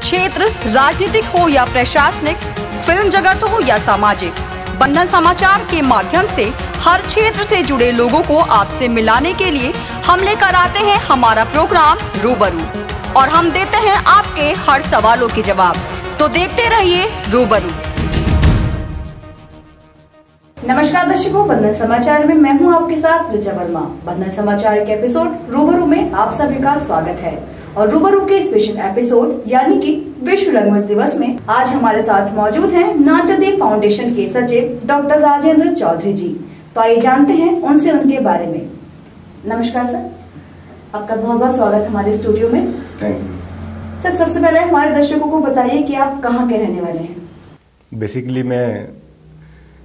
क्षेत्र राजनीतिक हो या प्रशासनिक, फिल्म जगत हो या सामाजिक, बंधन समाचार के माध्यम से हर क्षेत्र से जुड़े लोगों को आपसे मिलाने के लिए हम लेकर आते हैं हमारा प्रोग्राम रूबरू, और हम देते हैं आपके हर सवालों के जवाब। तो देखते रहिए रूबरू। नमस्कार दर्शकों, बंधन समाचार में मैं हूं आपके साथ ऋचा वर्मा। बंधन समाचार के एपिसोड रूबरू में आप सभी का स्वागत है। और रूबरू के स्पेशल एपिसोड यानी कि विश्व रंगमंच दिवस में आज हमारे साथ मौजूद हैं नाट्यदीप फाउंडेशन के सचिव डॉक्टर राजेंद्र चौधरी जी। तो आइए जानते हैं उनसे उनके बारे में। नमस्कार सर, आपका बहुत बहुत स्वागत हमारे स्टूडियो में। थैंक यू सर, सबसे पहले हमारे दर्शकों को बताइए कि आप कहाँ के रहने वाले हैं। बेसिकली मैं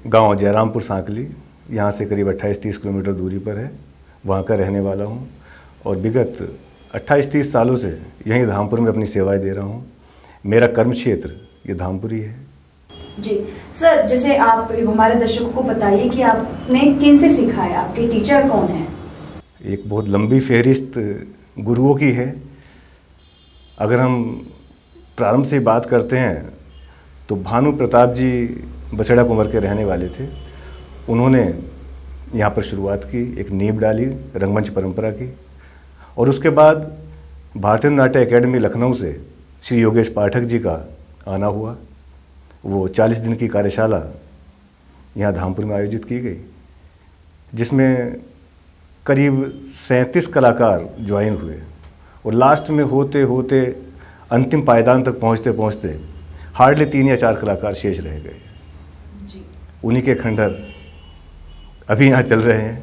गांव जयरामपुर सांकली, यहाँ से करीब 28-30 किलोमीटर दूरी पर है, वहाँ का रहने वाला हूँ और विगत 28-30 सालों से यहीं धामपुर में अपनी सेवाएं दे रहा हूँ। मेरा कर्म क्षेत्र ये धामपुर ही है। जी सर, जैसे आप हमारे दर्शकों को बताइए कि आपने किन से सीखा है, आपके टीचर कौन है। एक बहुत लंबी फहरिस्त गुरुओं की है। अगर हम प्रारंभ से बात करते हैं तो भानु प्रताप जी बछड़ा कुंवर के रहने वाले थे। उन्होंने यहाँ पर शुरुआत की, एक नींव डाली रंगमंच परंपरा की, और उसके बाद भारतीय नाट्य एकेडमी लखनऊ से श्री योगेश पाठक जी का आना हुआ। वो 40 दिन की कार्यशाला यहाँ धामपुर में आयोजित की गई, जिसमें करीब 37 कलाकार ज्वाइन हुए और लास्ट में होते होते अंतिम पायदान तक पहुँचते पहुँचते हार्डली 3 या 4 कलाकार शेष रह गए। उन्हीं के खंडहर अभी यहाँ चल रहे हैं।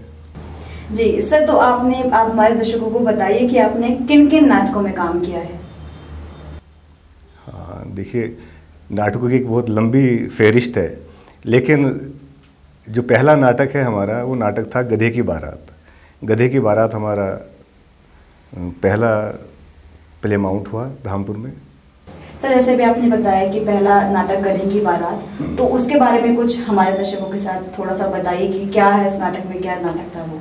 जी सर, तो आप हमारे दर्शकों को बताइए कि आपने किन किन नाटकों में काम किया है। हाँ, देखिए, नाटकों की एक बहुत लंबी फहरिस्त है, लेकिन जो पहला नाटक है हमारा, वो नाटक था गधे की बारात। गधे की बारात हमारा पहला प्ले माउंट हुआ धामपुर में। सर, जैसे भी आपने बताया कि पहला नाटक गधे की बारात, तो उसके बारे में कुछ हमारे दर्शकों के साथ थोड़ा सा बताइए कि क्या है इस नाटक में, क्या नाटक था वो।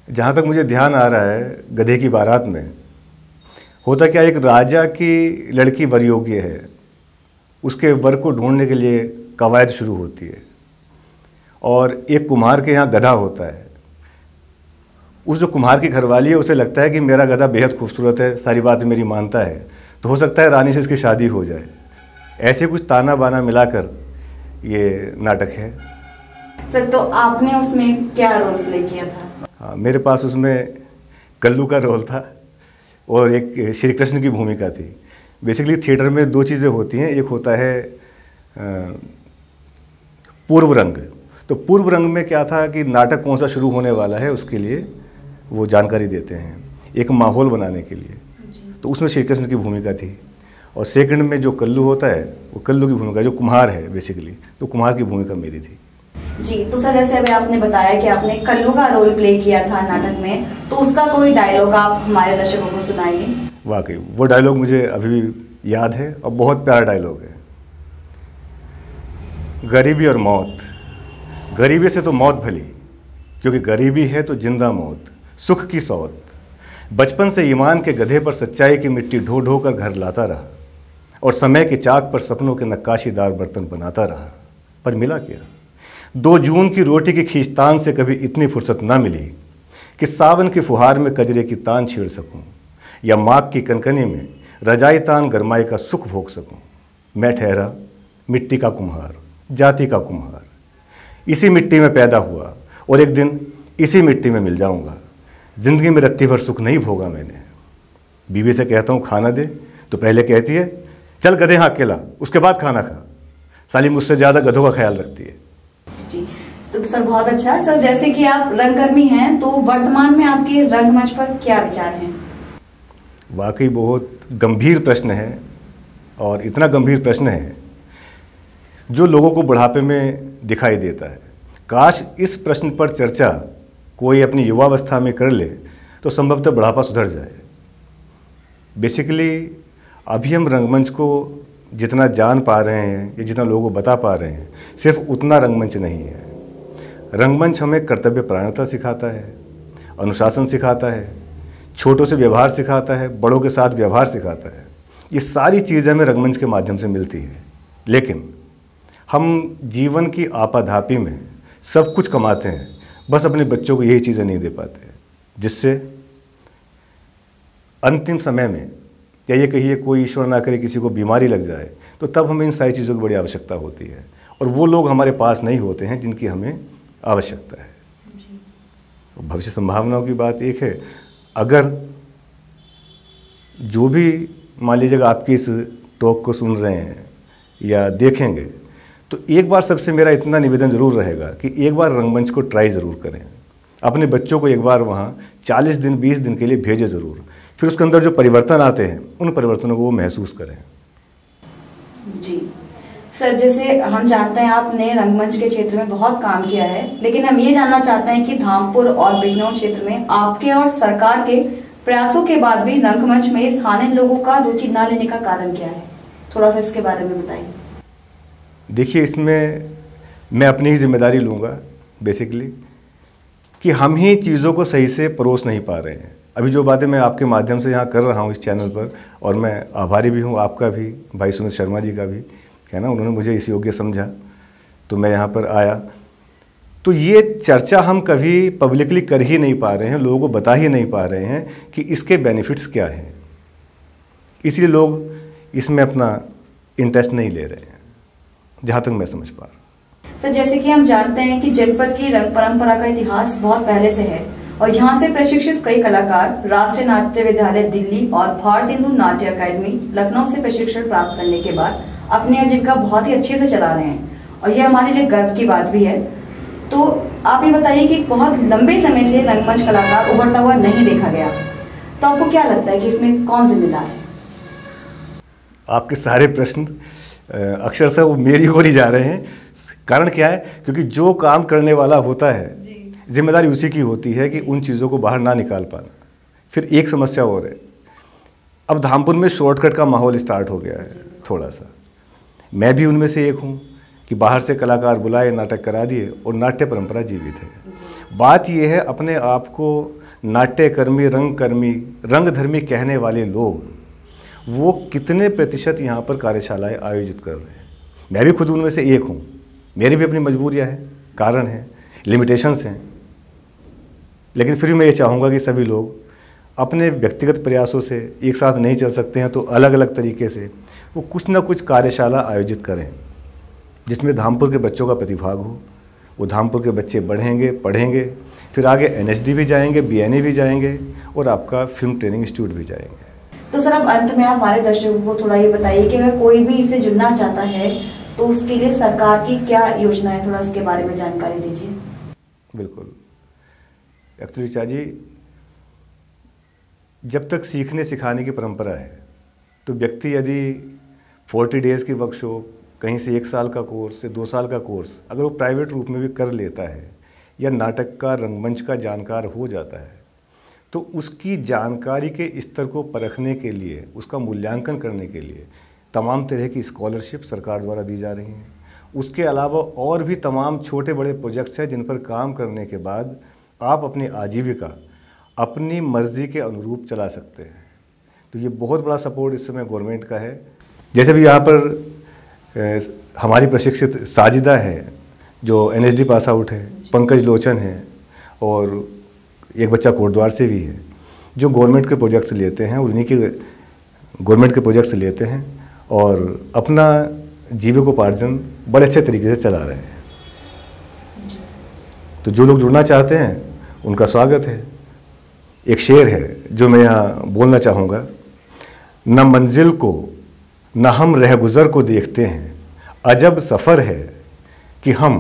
जहाँ तक मुझे ध्यान आ रहा है, गधे की बारात में होता क्या, एक राजा की लड़की वर योग्य है, उसके वर को ढूंढने के लिए कवायद शुरू होती है, और एक कुम्हार के यहाँ गधा होता है। उस जो कुम्हार की घरवाली है, उसे लगता है कि मेरा गधा बेहद खूबसूरत है, सारी बात मेरी मानता है, तो हो सकता है रानी से इसकी शादी हो जाए। ऐसे कुछ ताना बाना मिलाकर ये नाटक है। सर, तो आपने उसमें क्या रोल प्ले किया था। हाँ, मेरे पास उसमें कल्लू का रोल था और एक श्री कृष्ण की भूमिका थी। बेसिकली थिएटर में 2 चीज़ें होती हैं, एक होता है पूर्व रंग। तो पूर्व रंग में क्या था कि नाटक कौन सा शुरू होने वाला है उसके लिए वो जानकारी देते हैं, एक माहौल बनाने के लिए। तो उसमें श्री कृष्ण की भूमिका थी, और सेकंड में जो कल्लू होता है वो कल्लू की भूमिका, जो कुम्हार है बेसिकली, तो कुम्हार की भूमिका मेरी थी। जी, तो सर जैसे अभी आपने बताया कि आपने कल्लू का रोल प्ले किया था नाटक में, तो उसका कोई डायलॉग आप हमारे दर्शकों को सुनाइए। वाकई वो डायलॉग मुझे अभी याद है और बहुत प्यारा डायलॉग है। गरीबी और मौत, गरीबी से तो मौत भली, क्योंकि गरीबी है तो जिंदा मौत, सुख की सौत। बचपन से ईमान के गधे पर सच्चाई की मिट्टी ढो ढो कर घर लाता रहा, और समय की चाक पर सपनों के नक्काशीदार बर्तन बनाता रहा। पर मिला क्या? 2 जून की रोटी की खींचतान से कभी इतनी फुर्सत ना मिली कि सावन की फुहार में कजरे की तान छेड़ सकूं, या माघ की कनकनी में रजाई तान गरमाई का सुख भोग सकूं। मैं ठहरा मिट्टी का कुम्हार, जाति का कुम्हार, इसी मिट्टी में पैदा हुआ और एक दिन इसी मिट्टी में मिल जाऊंगा। जिंदगी में रत्ती भर सुख नहीं भोगा मैंने। बीवी से कहता हूँ खाना दे, तो पहले कहती है चल गधे हाँ अकेला, उसके बाद खाना खा। साली मुझसे ज़्यादा गधों का ख्याल रखती है। जी, तो सर बहुत अच्छा। सर, जैसे कि आप रंगकर्मी हैं, तो वर्तमान में आपके रंगमंच पर क्या विचार हैं। वाकई बहुत गंभीर प्रश्न है, और इतना गंभीर प्रश्न है जो लोगों को बुढ़ापे में दिखाई देता है। काश इस प्रश्न पर चर्चा कोई अपनी युवावस्था में कर ले तो संभवतः बुढ़ापा सुधर जाए। बेसिकली अभी हम रंगमंच को जितना जान पा रहे हैं या जितना लोगों को बता पा रहे हैं, सिर्फ उतना रंगमंच नहीं है। रंगमंच हमें कर्तव्य परायणता सिखाता है, अनुशासन सिखाता है, छोटों से व्यवहार सिखाता है, बड़ों के साथ व्यवहार सिखाता है, ये सारी चीज़ें हमें रंगमंच के माध्यम से मिलती है। लेकिन हम जीवन की आपाधापी में सब कुछ कमाते हैं, बस अपने बच्चों को यही चीज़ें नहीं दे पाते, जिससे अंतिम समय में, या ये कहिए कोई ईश्वर ना करे किसी को बीमारी लग जाए, तो तब हमें इन सारी चीज़ों की बड़ी आवश्यकता होती है, और वो लोग हमारे पास नहीं होते हैं जिनकी हमें आवश्यकता है। भविष्य संभावनाओं की बात एक है, अगर जो भी मान लीजिएगा आपकी इस टॉक को सुन रहे हैं या देखेंगे, तो एक बार सबसे मेरा इतना निवेदन ज़रूर रहेगा कि एक बार रंगमंच को ट्राई ज़रूर करें। अपने बच्चों को एक बार वहाँ 40 दिन 20 दिन के लिए भेजें ज़रूर, फिर उसके अंदर जो परिवर्तन आते हैं उन परिवर्तनों को वो महसूस करें। जी सर, जैसे हम जानते हैं आपने रंगमंच के क्षेत्र में बहुत काम किया है, लेकिन हम ये जानना चाहते हैं कि धामपुर और बिजनौर क्षेत्र में आपके और सरकार के प्रयासों के बाद भी रंगमंच में स्थानीय लोगों का रुचि न लेने का कारण क्या है? थोड़ा सा इसके बारे में बताइए। देखिए, इसमें मैं अपनी ही जिम्मेदारी लूँगा बेसिकली, कि हम ही चीज़ों को सही से परोस नहीं पा रहे हैं। अभी जो बातें मैं आपके माध्यम से यहाँ कर रहा हूँ इस चैनल पर, और मैं आभारी भी हूँ आपका भी, भाई सुमित शर्मा जी का भी, है ना, उन्होंने मुझे इस योग्य समझा तो मैं यहाँ पर आया। तो ये चर्चा हम कभी पब्लिकली कर ही नहीं पा रहे हैं, लोगों को बता ही नहीं पा रहे हैं कि इसके बेनिफिट्स क्या हैं, इसलिए लोग इसमें अपना इंटरेस्ट नहीं ले रहे हैं, जहाँ तक मैं समझ पा रहा हूँ। सर, जैसे कि हम जानते हैं कि जनपद की रंग परंपरा का इतिहास बहुत पहले से है, और यहाँ से प्रशिक्षित कई कलाकार राष्ट्रीय नाट्य विद्यालय दिल्ली और भारतेंदु नाट्य अकादमी लखनऊ से प्रशिक्षण प्राप्त करने के बाद अपनी आजीविका बहुत ही अच्छे से चला रहे हैं, और यह हमारे लिए गर्व की बात भी है। तो आप ये बताइए कि बहुत लंबे समय से रंगमंच कलाकार उभरता हुआ नहीं देखा गया, तो आपको क्या लगता है कि इसमें कौन जिम्मेदार है? आपके सारे प्रश्न अक्षरशः वो मेरी ओर ही जा रहे हैं। कारण क्या है? क्योंकि जो काम करने वाला होता है जिम्मेदारी उसी की होती है कि उन चीज़ों को बाहर ना निकाल पाना। फिर एक समस्या और है, अब धामपुर में शॉर्टकट का माहौल स्टार्ट हो गया है थोड़ा सा। मैं भी उनमें से एक हूँ कि बाहर से कलाकार बुलाए, नाटक करा दिए, और नाट्य परंपरा जीवित है। बात यह है, अपने आप को नाट्यकर्मी, रंगकर्मी, रंगधर्मी कहने वाले लोग वो कितने प्रतिशत यहाँ पर कार्यशालाएं आयोजित कर रहे हैं। मैं भी खुद उनमें से एक हूँ, मेरी भी अपनी मजबूरियाँ हैं, कारण हैं, लिमिटेशंस हैं, लेकिन फिर मैं ये चाहूँगा कि सभी लोग अपने व्यक्तिगत प्रयासों से एक साथ नहीं चल सकते हैं तो अलग अलग तरीके से वो कुछ ना कुछ कार्यशाला आयोजित करें, जिसमें धामपुर के बच्चों का प्रतिभाग हो। वो धामपुर के बच्चे बढ़ेंगे, पढ़ेंगे, फिर आगे NSD भी जाएंगे, BNA भी जाएंगे, और आपका फिल्म ट्रेनिंग इंस्टीट्यूट भी जाएंगे। तो सर, अब अंत में आप हमारे दर्शकों को थोड़ा ये बताइए कि अगर कोई भी इससे जुड़ना चाहता है तो उसके लिए सरकार की क्या योजना है, थोड़ा इसके बारे में जानकारी दीजिए। बिल्कुल, एक्चुअली चाचा जी, जब तक सीखने सिखाने की परंपरा है तो व्यक्ति यदि 40 डेज़ की वर्कशॉप, कहीं से 1 साल का कोर्स से 2 साल का कोर्स अगर वो प्राइवेट रूप में भी कर लेता है, या नाटक का, रंगमंच का जानकार हो जाता है, तो उसकी जानकारी के स्तर को परखने के लिए, उसका मूल्यांकन करने के लिए तमाम तरह की स्कॉलरशिप सरकार द्वारा दी जा रही हैं। उसके अलावा और भी तमाम छोटे बड़े प्रोजेक्ट्स हैं जिन पर काम करने के बाद आप अपनी आजीविका अपनी मर्जी के अनुरूप चला सकते हैं। तो ये बहुत बड़ा सपोर्ट इस समय गवर्नमेंट का है। जैसे भी यहाँ पर हमारी प्रशिक्षित साजिदा है जो NSD पास आउट है, पंकज लोचन है, और एक बच्चा कोटद्वार से भी है, जो गवर्नमेंट के प्रोजेक्ट्स लेते हैं, उन्हीं के गवर्नमेंट के प्रोजेक्ट्स लेते हैं और अपना जीविकोपार्जन बड़े अच्छे तरीके से चला रहे हैं। तो जो लोग जुड़ना चाहते हैं उनका स्वागत है। एक शेर है जो मैं यहाँ बोलना चाहूँगा, न मंजिल को न हम रहगुजर को देखते हैं, अजब सफ़र है कि हम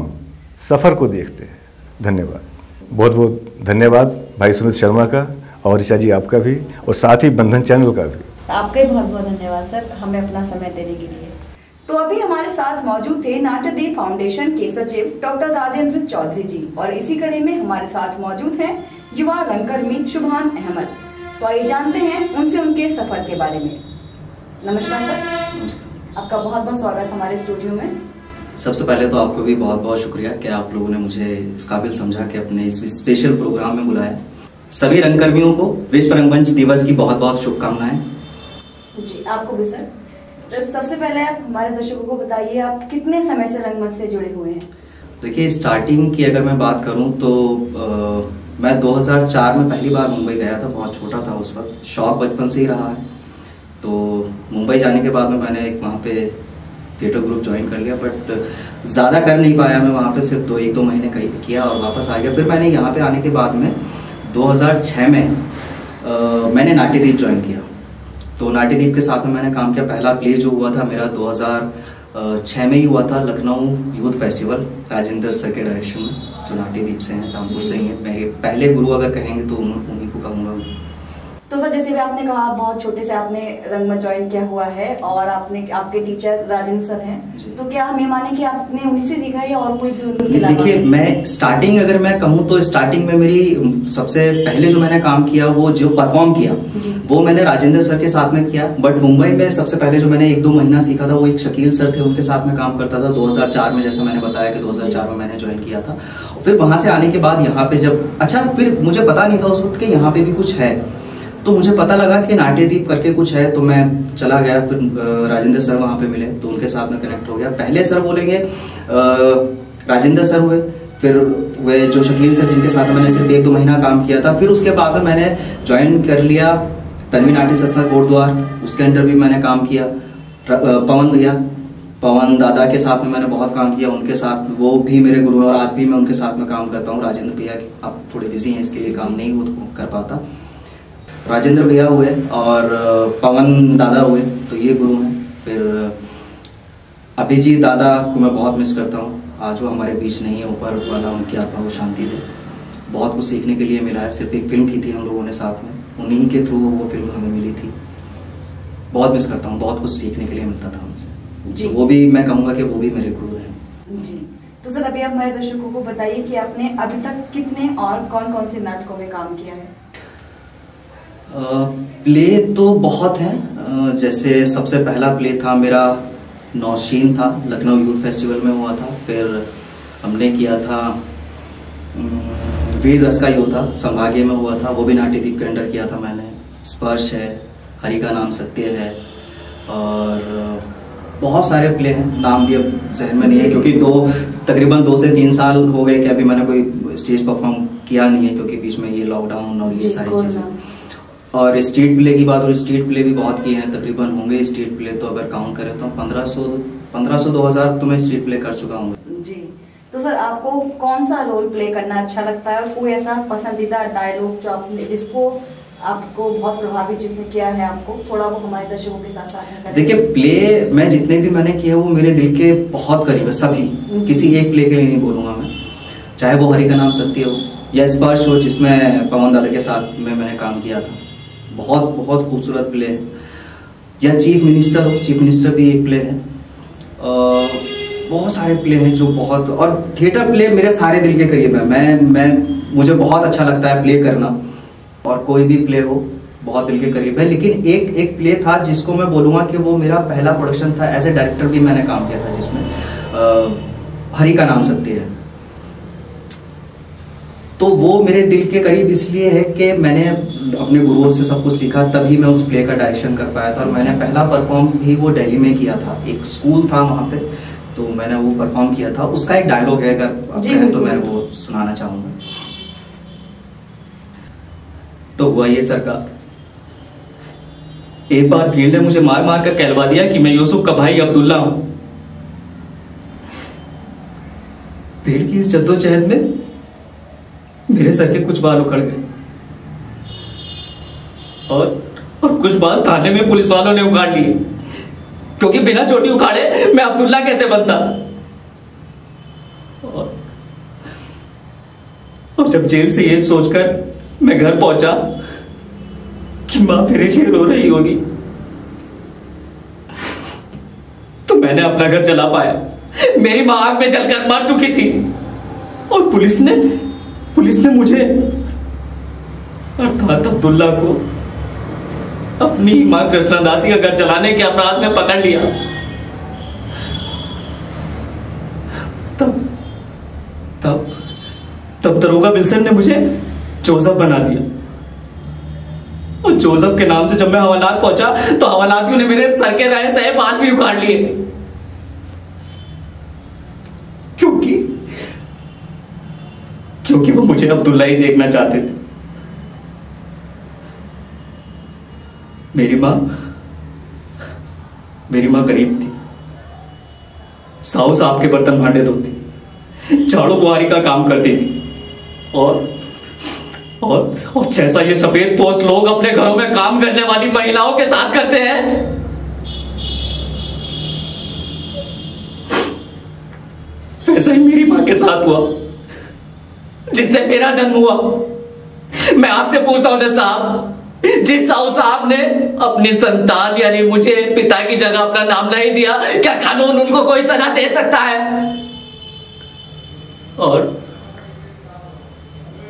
सफ़र को देखते हैं। धन्यवाद, बहुत बहुत धन्यवाद भाई सुमित शर्मा का, और ऋचा जी आपका भी, और साथ ही बंधन चैनल का भी। आपका बहुत बहुत धन्यवाद सर, हमें अपना समय देने के लिए। तो अभी हमारे साथ मौजूद थे नाट्यदेव फाउंडेशन के सचिव डॉक्टर राजेंद्र चौधरी जी, और इसी कड़ी में हमारे साथ मौजूद हैं युवा रंगकर्मी शुभान अहमद। तो आइए जानते हैं उनसे उनके सफर के बारे में। नमस्कार सर, आपका बहुत बहुत स्वागत हमारे स्टूडियो में। सबसे पहले तो आपको भी बहुत बहुत शुक्रिया कि आप लोगों ने मुझे इस काबिल समझा कि अपने इस स्पेशल प्रोग्राम में बुलाया। सभी रंगकर्मियों को विश्व रंगमंच दिवस की बहुत बहुत शुभकामनाएं। जी, आपको भी सर। तो सबसे पहले आप हमारे दर्शकों को बताइए, आप कितने समय से रंगमंच से जुड़े हुए हैं? देखिए, स्टार्टिंग की अगर मैं बात करूं तो मैं 2004 में पहली बार मुंबई गया था। बहुत छोटा था उस वक्त, शौक बचपन से ही रहा है। तो मुंबई जाने के बाद में मैंने एक वहाँ पे थिएटर ग्रुप ज्वाइन कर लिया, बट ज़्यादा कर नहीं पाया मैं वहाँ पे, सिर्फ 1-2 महीने कहीं किया और वापस आ गया। फिर मैंने यहाँ पे आने के बाद में 2006 में मैंने नाट्यदीप ज्वाइन किया। तो नाट्यदीप के साथ में मैंने काम किया। पहला प्ले जो हुआ था मेरा 2006 में ही हुआ था, Lucknow youth festival, Rajendra sir के डायरेक्शन में, जो नाट्यदीप से हैं, रामपुर से ही हैं। मेरे पहले गुरु अगर कहेंगे तो उन्हीं को कहूँगा। तो सर, जैसे भी आपने कहा, बहुत छोटे से आपने रंगमंच ज्वाइन किया हुआ है और आपके टीचर राजेंद्र सर हैं, तो क्या हम ये माने कि आपने उन्हीं से सीखा या और कोई भी उनके अलावा? देखिए, मैं स्टार्टिंग अगर मैं कहूँ तो स्टार्टिंग में मेरी सबसे पहले जो मैंने काम किया, वो जो परफॉर्म किया वो मैंने राजेंद्र सर के साथ में किया। बट मुंबई में सबसे पहले जो मैंने 1-2 महीना सीखा था वो एक शकील सर थे, उनके साथ में काम करता था 2004 में। जैसे मैंने बताया कि 2004 में मैंने ज्वाइन किया था। फिर वहां से आने के बाद यहाँ पे फिर मुझे पता नहीं था उस वक्त कि यहाँ पे भी कुछ है। तो मुझे पता लगा कि नाट्यदीप करके कुछ है, तो मैं चला गया। फिर राजेंद्र सर वहाँ पे मिले तो उनके साथ में कनेक्ट हो गया। पहले सर बोलेंगे राजेंद्र सर हुए, फिर वे जो शकील सर जिनके साथ मैंने सिर्फ 1-2 महीना काम किया था। फिर उसके बाद में मैंने ज्वाइन कर लिया तन्वी नाट्य संस्था कोटद्वार, उसके अंडर भी मैंने काम किया। पवन दादा के साथ में मैंने बहुत काम किया, उनके साथ, वो भी मेरे गुरु और आज भी मैं उनके साथ में काम करता हूँ। राजेंद्र भैया आप थोड़े बिजी हैं, इसके लिए काम नहीं कर पाता। राजेंद्र भैया हुए और पवन दादा हुए, तो ये गुरु हैं। फिर अभिजीत दादा को मैं बहुत मिस करता हूँ, आज वो हमारे बीच नहीं है, ऊपर वाला उनकी आत्मा को शांति दे। बहुत कुछ सीखने के लिए मिला है। सिर्फ एक फिल्म की थी हम लोगों ने साथ में, उन्हीं के थ्रू वो फिल्म हमें मिली थी। बहुत मिस करता हूँ, बहुत कुछ सीखने के लिए मिलता था उनसे जी। तो वो भी मैं कहूँगा कि वो भी मेरे गुरु हैं जी। तो सर, अभी आप हमारे दर्शकों को बताइए कि आपने अभी तक कितने और कौन कौन से नाटकों में काम किया है? प्ले तो बहुत हैं। जैसे सबसे पहला प्ले था मेरा नौशीन था, लखनऊ यूथ फेस्टिवल में हुआ था। फिर हमने किया था वीर रस का योद्धा, संभाग्य में हुआ था, वो भी नाट्यदीप के अंडर किया था मैंने। स्पर्श है, हरि का नाम सत्य है, और बहुत सारे प्ले हैं, नाम भी अब जहन में नहीं है क्योंकि तकरीबन 2 से 3 साल हो गए कि अभी मैंने कोई स्टेज परफॉर्म किया नहीं है, क्योंकि बीच में ये लॉकडाउन और ये सारी चीज़ें। और स्ट्रीट प्ले की बात, और स्ट्रीट प्ले भी बहुत किए हैं, तकरीबन होंगे स्ट्रीट प्ले तो अगर काउंट करें तो 1500-2000 तो मैं स्ट्रीट प्ले कर चुका हूँ जी। तो सर, आपको कौन सा रोल प्ले करना अच्छा लगता है? कोई ऐसा पसंदीदा डायलॉग जो आपने, जिसको आपको बहुत प्रभावित जिसने किया है आपको, थोड़ा वो हमारे दर्शकों के साथ साझा करें? देखिए, प्ले मैं जितने भी मैंने किए वो मेरे दिल के बहुत करीब है सभी। किसी एक प्ले के लिए नहीं बोलूँगा मैं, चाहे वो हरि का नाम सत्य हो या स्पर्श हो जिसमें पवन दादा के साथ में मैंने काम किया था, बहुत बहुत खूबसूरत प्ले है। या चीफ मिनिस्टर हो, चीफ मिनिस्टर भी एक प्ले है। बहुत सारे प्ले हैं जो बहुत, और थिएटर प्ले मेरे सारे दिल के करीब है। मुझे बहुत अच्छा लगता है प्ले करना, और कोई भी प्ले हो बहुत दिल के करीब है। लेकिन एक प्ले था जिसको मैं बोलूँगा कि वो मेरा पहला प्रोडक्शन था, एज ए डायरेक्टर भी मैंने काम किया था, जिसमें हरि का नाम सत्य है। तो वो मेरे दिल के करीब इसलिए है कि मैंने अपने गुरुओं से सब कुछ सीखा, तभी मैं उस प्ले का डायरेक्शन कर पाया था। और मैंने पहला परफॉर्म भी वो दिल्ली में किया था, एक स्कूल था वहाँ पे, तो मैंने वो परफॉर्म किया था। उसका एक डायलॉग है, अगर कहें तो मैं वो सुनाना चाहूँगा। तो हुआ ये सरकार, एक बार भीड़ ने मुझे मार मार कर कहलवा दिया कि मैं यूसुफ का भाई अब्दुल्ला हूं। भीड़ की इस जद्दोजहद में मेरे सर के कुछ बाल उखड़ गए, और कुछ बाल थाने में पुलिस वालों ने उखाड़ लिए, क्योंकि बिना चोटी उखाड़े मैं अब्दुल्ला कैसे बनता। और जब जेल से ये सोचकर मैं घर पहुंचा कि मां मेरे लिए रो रही होगी, तो मैंने अपना घर चला पाया। मेरी मां आग में जलकर मर चुकी थी, और पुलिस ने मुझे अर्थात अब्दुल्ला को अपनी मां कृष्णदासी का घर चलाने के अपराध में पकड़ लिया। तब दरोगा विल्सन ने मुझे जोसेफ बना दिया, और जोसेफ के नाम से जब मैं हवालात पहुंचा तो हवालातियों ने मेरे सर के रहे सहे बाल भी उखाड़ लिए, क्योंकि वो मुझे अब्दुल्ला ही देखना चाहते थे। मेरी माँ गरीब थी, साहू साहब के बर्तन भांडे धोती, झाड़ू बुहारी का काम करती थी, और जैसा ये सफेद पोस्ट लोग अपने घरों में काम करने वाली महिलाओं के साथ करते हैं, वैसा ही मेरी मां के साथ हुआ, जिससे मेरा जन्म हुआ। मैं आपसे पूछता हूं साहब, जिस साहू साहब ने अपनी संतान यानी मुझे पिता की जगह अपना नाम नहीं दिया, क्या कानून उनको कोई सजा दे सकता है?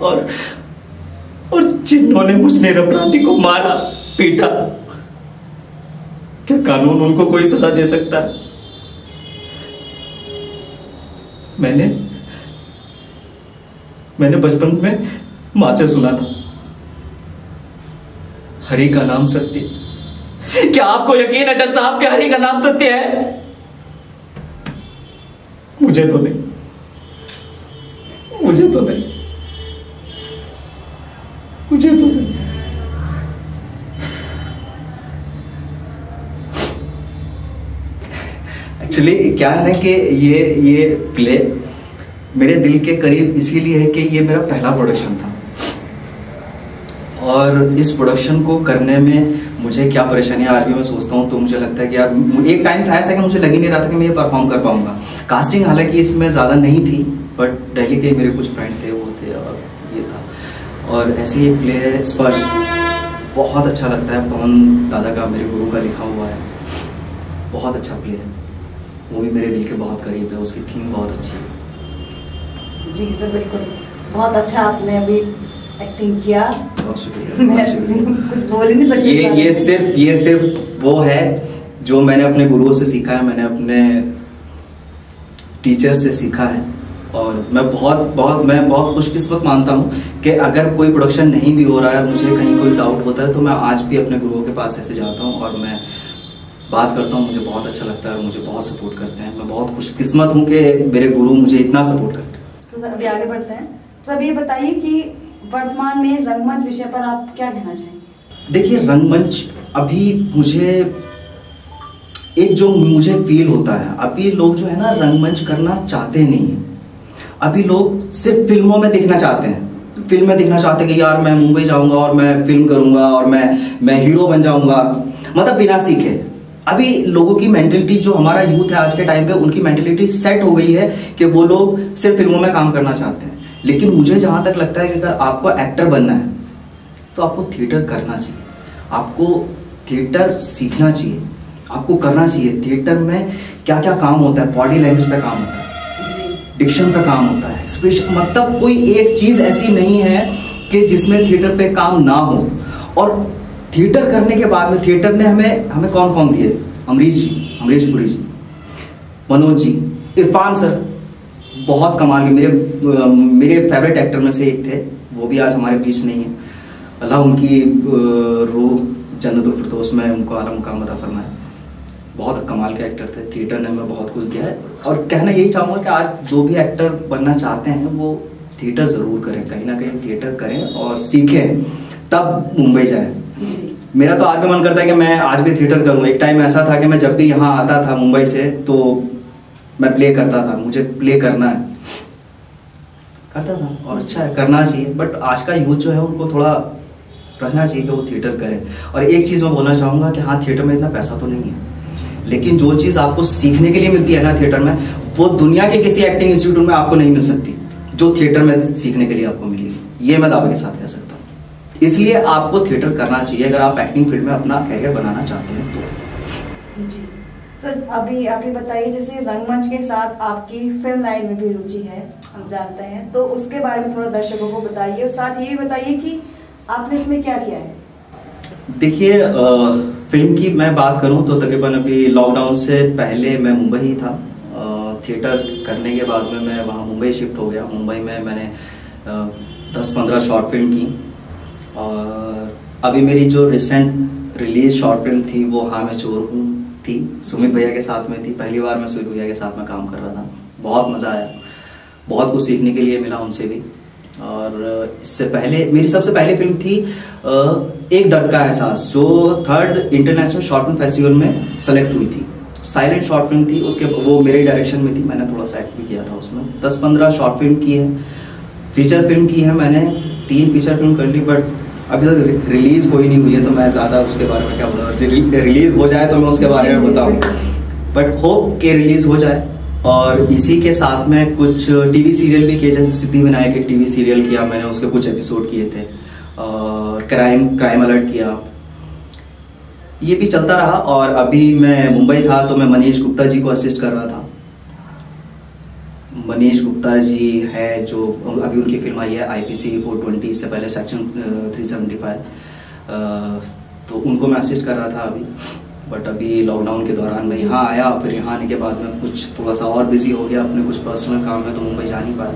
और जिन्होंने मुझ निरपराधी को मारा पीटा, क्या कानून उनको कोई सजा दे सकता है? मैंने बचपन में मां से सुना था, हरि का नाम सत्य। क्या आपको यकीन है जज साहब के हरि का नाम सत्य है? मुझे तो नहीं। एक्चुअली क्या है ना कि ये प्ले मेरे दिल के करीब इसीलिए है कि ये मेरा पहला प्रोडक्शन था, और इस प्रोडक्शन को करने में मुझे क्या परेशानी आज भी मैं सोचता हूँ तो मुझे लगता है कि यार एक टाइम था ऐसा कि मुझे लग ही नहीं रहा था कि मैं ये परफॉर्म कर पाऊंगा। कास्टिंग हालांकि इसमें ज़्यादा नहीं थी, बट दिल्ली के मेरे कुछ फ्रेंड थे, वो थे, और ये था। और ऐसे ये प्ले स्पर्श बहुत अच्छा लगता है, पवन दादा का, मेरे गुरु का लिखा हुआ है, बहुत अच्छा प्ले है, वो भी मेरे दिल के बहुत करीब है, उसकी थीम बहुत अच्छी है। जी सर, बिल्कुल, बहुत अच्छा आपने अभी एक्टिंग किया। बहुत शुक्रिया। कुछ बोल ही नहीं सकती। ये सिर्फ वो है जो मैंने अपने गुरुओं से सीखा है, मैंने अपने टीचर से सीखा है, और मैं बहुत खुशकिस्मत मानता हूँ कि अगर कोई प्रोडक्शन नहीं भी हो रहा है, मुझे कहीं कोई डाउट होता है, तो मैं आज भी अपने गुरुओं के पास ऐसे जाता हूँ और मैं बात करता हूँ। मुझे बहुत अच्छा लगता है और मुझे बहुत सपोर्ट करते हैं। मैं बहुत खुशकिस्मत हूँ कि मेरे गुरु मुझे इतना सपोर्ट करते हैं। तो सर अभी आगे बढ़ते हैं। तो अब ये बताइए कि वर्तमान में रंगमंच विषय पर आप क्या कहना चाहेंगे? देखिए, रंगमंच अभी जो मुझे फील होता है, अभी लोग जो है ना रंगमंच करना चाहते नहीं है। अभी लोग सिर्फ फिल्मों में दिखना चाहते हैं, फिल्म में दिखना चाहते हैं कि यार मैं मुंबई जाऊंगा और मैं फिल्म करूंगा और मैं हीरो बन जाऊंगा, मतलब बिना सीखे। अभी लोगों की मेंटलिटी, जो हमारा यूथ है आज के टाइम पे, उनकी मेंटलिटी सेट हो गई है कि वो लोग सिर्फ फिल्मों में काम करना चाहते हैं। लेकिन मुझे जहां तक लगता है कि अगर आपको एक्टर बनना है तो आपको थिएटर करना चाहिए, आपको थिएटर सीखना चाहिए, आपको करना चाहिए। थिएटर में क्या क्या काम होता है, बॉडी लैंग्वेज पे काम होता है, डिक्शन पे काम होता है, एक्सप्रेशन, मतलब कोई एक चीज ऐसी नहीं है कि जिसमें थिएटर पे काम ना हो। और थिएटर करने के बाद में थिएटर ने हमें कौन कौन दिए? अमरीश पुरी जी, मनोज जी, इरफान सर, बहुत कमाल के मेरे फेवरेट एक्टर में से एक थे, वो भी आज हमारे बीच नहीं है। अल्लाह उनकी रूह जन्नतुल फिरदौस में उनको आला मुकाम अता फरमाए। बहुत कमाल के एक्टर थे, थिएटर ने हमें बहुत कुछ दिया है। और कहना यही चाहूँगा कि आज जो भी एक्टर बनना चाहते हैं वो थिएटर ज़रूर करें, कहीं ना कहीं थिएटर करें और सीखें, तब मुंबई जाएं। मेरा तो आज भी मन करता है कि मैं आज भी थिएटर करूं। एक टाइम ऐसा था कि मैं जब भी यहाँ आता था मुंबई से तो मैं प्ले करता था, मुझे प्ले करना है, करता था, और अच्छा है, करना चाहिए। बट आज का यूथ जो है उनको थोड़ा रखना चाहिए कि वो थिएटर करें। और एक चीज़ मैं बोलना चाहूँगा कि हाँ, थिएटर में इतना पैसा तो नहीं है, लेकिन जो चीज़ आपको सीखने के लिए मिलती है ना थिएटर में, वो दुनिया के किसी एक्टिंग इंस्टीट्यूट में आपको नहीं मिल सकती जो थिएटर में सीखने के लिए आपको मिलेगी। ये मैं दावे के साथ कह सकता हूँ। इसलिए आपको थिएटर करना चाहिए अगर आप एक्टिंग फील्ड में अपना कैरियर बनाना चाहते हैं तो। जी सर, अभी आप ये बताइए, जैसे रंगमंच के साथ आपकी फिल्म लाइन में भी रुचि है, हम जानते हैं, तो उसके बारे में थोड़ा दर्शकों को बताइए, और साथ ये भी बताइए कि आपने इसमें क्या किया है। देखिए, फिल्म की मैं बात करूं तो तकरीबन अभी लॉकडाउन से पहले मैं मुंबई ही था। थिएटर करने के बाद में मैं वहाँ मुंबई शिफ्ट हो गया। मुंबई में मैंने 10-15 शॉर्ट फिल्म की, और अभी मेरी जो रिसेंट रिलीज शॉर्ट फिल्म थी वो हाँ मैं चोर हूँ थी, सुमित भैया के साथ में थी। पहली बार मैं सुमित भैया के साथ में काम कर रहा था, बहुत मज़ा आया, बहुत कुछ सीखने के लिए मिला उनसे भी। और इससे पहले मेरी सबसे पहली फिल्म थी एक दर्द का एहसास, जो 3rd international short film festival में सेलेक्ट हुई थी। साइलेंट शॉर्ट फिल्म थी, उसके वो मेरे डायरेक्शन में थी, मैंने थोड़ा सा एक्ट भी किया था उसमें। 10-15 शॉर्ट फिल्म की है, फीचर फिल्म की है मैंने, 3 फीचर फिल्म कर ली, बट अभी तक रिलीज कोई नहीं हुई है, तो मैं ज़्यादा उसके बारे में क्या बोलूँ। रिलीज हो जाए तो मैं उसके बारे में बताऊँ, बट होप के रिलीज हो जाए। और इसी के साथ में कुछ टीवी सीरियल भी किए, जैसे सिद्धि विनायक एक टीवी सीरियल किया मैंने, उसके कुछ एपिसोड किए थे। और क्राइम अलर्ट किया, ये भी चलता रहा। और अभी मैं मुंबई था तो मैं मनीष गुप्ता जी को असिस्ट कर रहा था। मनीष गुप्ता जी है जो अभी उनकी फिल्म आई है IPC 420, इससे पहले सेक्शन 375, तो उनको मैं असिस्ट कर रहा था अभी। बट अभी लॉकडाउन के दौरान मैं यहाँ आया, फिर यहाँ आने के बाद में कुछ थोड़ा सा और बिजी हो गया अपने कुछ पर्सनल काम में, तो मुंबई जा नहीं पाया।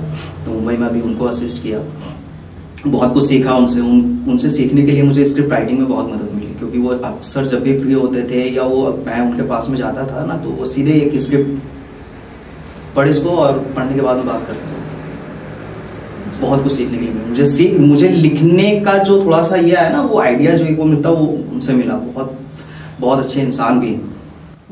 तो मुंबई में अभी उनको असिस्ट किया, बहुत कुछ सीखा उनसे। उनसे सीखने के लिए मुझे स्क्रिप्ट राइटिंग में बहुत मदद मिली, क्योंकि वो अक्सर जब भी फ्री होते थे या वो मैं उनके पास में जाता था ना, तो वो सीधे एक स्क्रिप्ट पढ़ इसको और पढ़ने के बाद में बात करते थे। बहुत कुछ सीखने के लिए मुझे लिखने का जो थोड़ा सा ये है ना, वो आइडिया जो वो मिलता वो उनसे मिला। बहुत अच्छे इंसान भी हैं।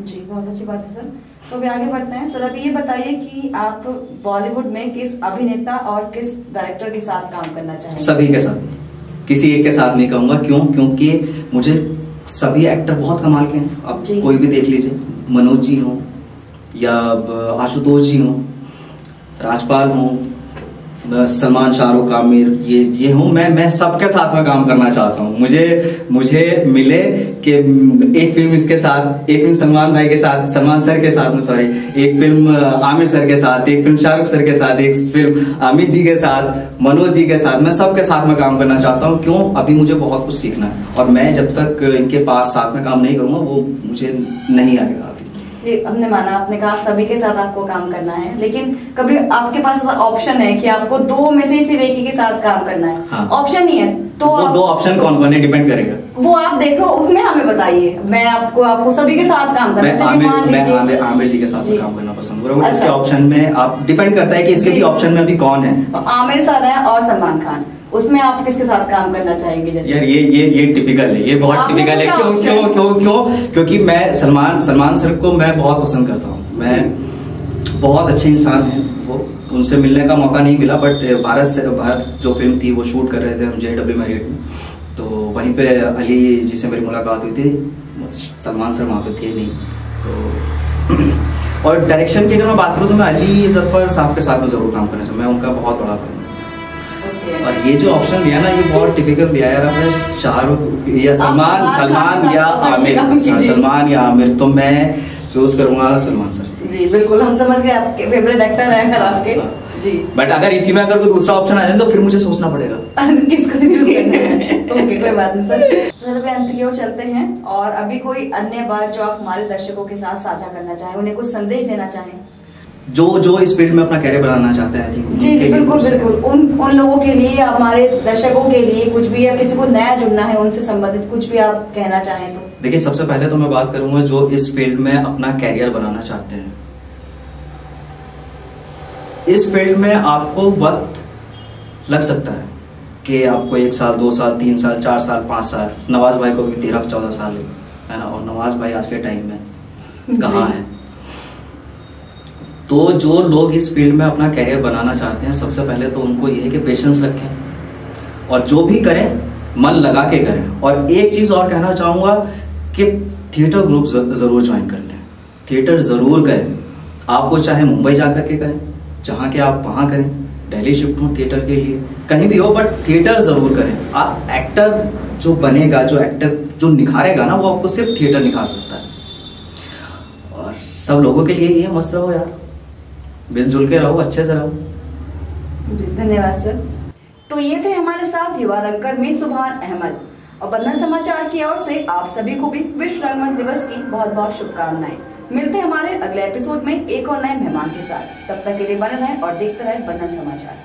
जी, बहुत अच्छी बात है सर। तो अभी आगे बढ़ते हैं सर। अभी ये बताइए कि आप बॉलीवुड में किस अभिनेता और किस डायरेक्टर के साथ काम करना चाहेंगे? सभी के साथ, किसी एक के साथ नहीं कहूँगा। क्योंकि मुझे सभी एक्टर बहुत कमाल के हैं। अब कोई भी देख लीजिए, मनोज जी हो या आशुतोष जी हो, राजपाल हो, सलमान, शाहरुख, आमिर, ये हूँ मैं सबके साथ में काम करना चाहता हूँ। मुझे मिले कि एक फिल्म इसके साथ, एक फिल्म सलमान भाई के साथ, सलमान सर के साथ में, सॉरी, एक फिल्म आमिर सर के साथ, एक फिल्म शाहरुख सर के साथ, एक फिल्म अमित जी के साथ, मनोज जी के साथ, मैं सबके साथ में काम करना चाहता हूँ। क्यों? अभी मुझे बहुत कुछ सीखना है, और मैं जब तक इनके पास साथ में काम नहीं करूँगा वो मुझे नहीं आएगा। जी, हमने माना, आपने कहा सभी के साथ आपको काम करना है, लेकिन कभी आपके पास ऐसा ऑप्शन है कि आपको 2 में से सिर्फ एक ही के साथ काम करना है? हाँ। ऑप्शन नहीं है तो वो 2 ऑप्शन कौन है, डिपेंड करेगा। वो आप देखो, उसमें हमें बताइए। मैं आपको सभी के साथ काम करना चाहिए। मैं आमिर जी के साथ काम करना पसंद करूंगा। इसके ऑप्शन में आप डिपेंड करता है कि इसके भी ऑप्शन में अभी कौन है। आमिर सर है और सलमान खान, उसमें आप किसके साथ काम करना चाहेंगे? जैसे यार ये टिपिकल है, ये बहुत टिपिकल है। क्योंकि मैं सलमान सर को मैं बहुत पसंद करता हूँ। मैं बहुत अच्छे इंसान हैं वो, उनसे मिलने का मौका नहीं मिला, बट भारत जो फिल्म थी वो शूट कर रहे थे हम JW मैरियट में, तो वहीं पे अली जी से मेरी मुलाकात हुई थी। सलमान सर वहाँ पे थे नहीं, तो और डायरेक्शन की अगर मैं बात करूँ तो मैं अली जफर साहब के साथ में जरूर काम करना चाहूँ। मैं उनका बहुत बड़ा फैन हूँ। और ये जो ऑप्शन दिया ना, ये बहुत टिपिकल दिया यार। आपने शाहरुख या सलमान या आमिर, सलमान या आमिर, तो मैं चूज करूंगा सलमान सर। जी बिल्कुल, हम समझ गए आपके फेवरेट एक्टर हैं आपके। जी, बट अगर इसी में अगर कोई दूसरा ऑप्शन आ जाए तो फिर मुझे सोचना पड़ेगा किसको चूज करना है। ओके, कोई बात नहीं सर। सर अभी अंत की ओर चलते हैं, और अभी कोई अन्य बात जो आप हमारे दर्शकों के साथ साझा करना चाहें, उन्हें कुछ संदेश देना चाहें? जो इस फील्ड में अपना कैरियर बनाना चाहते हैं, जी बिल्कुल उन लोगों के लिए, हमारे दर्शकों के लिए कुछ भी, या किसी को नया जुड़ना है उनसे संबंधित कुछ भी आप कहना चाहें तो? देखिए, सबसे पहले तो मैं बात करूंगा जो इस फील्ड में अपना कैरियर बनाना चाहते हैं। इस फील्ड में आपको वक्त लग सकता है कि आपको 1 साल, 2 साल, 3 साल, 4 साल, 5 साल। नवाज भाई को भी 13-14 साल है ना, और नवाज भाई आज के टाइम में कहाँ है? तो जो लोग इस फील्ड में अपना कैरियर बनाना चाहते हैं, सबसे पहले तो उनको ये है कि पेशेंस रखें, और जो भी करें मन लगा के करें। और एक चीज़ और कहना चाहूँगा कि थिएटर ग्रुप ज़रूर ज्वाइन कर लें, थिएटर ज़रूर करें। आप वो चाहे मुंबई जा कर के करें, जहाँ के आप वहाँ करें, दिल्ली शिफ्ट हो थिएटर के लिए, कहीं भी हो, बट थिएटर ज़रूर करें। आप एक्टर जो बनेगा, जो एक्टर जो निखारेगा ना, वो आपको सिर्फ थिएटर निखार सकता है। और सब लोगों के लिए ये मस्त रहो यार, मिलजुल के रहो, अच्छे से रहो। जी धन्यवाद सर। तो ये थे हमारे साथ युवा रंगकर्मी सुभान अहमद, और बंधन समाचार की ओर से आप सभी को भी विश्व रंगमंच दिवस की बहुत बहुत शुभकामनाएं। मिलते हैं हमारे अगले एपिसोड में एक और नए मेहमान के साथ। तब तक के लिए बने रहें और देखते रहें बंधन समाचार।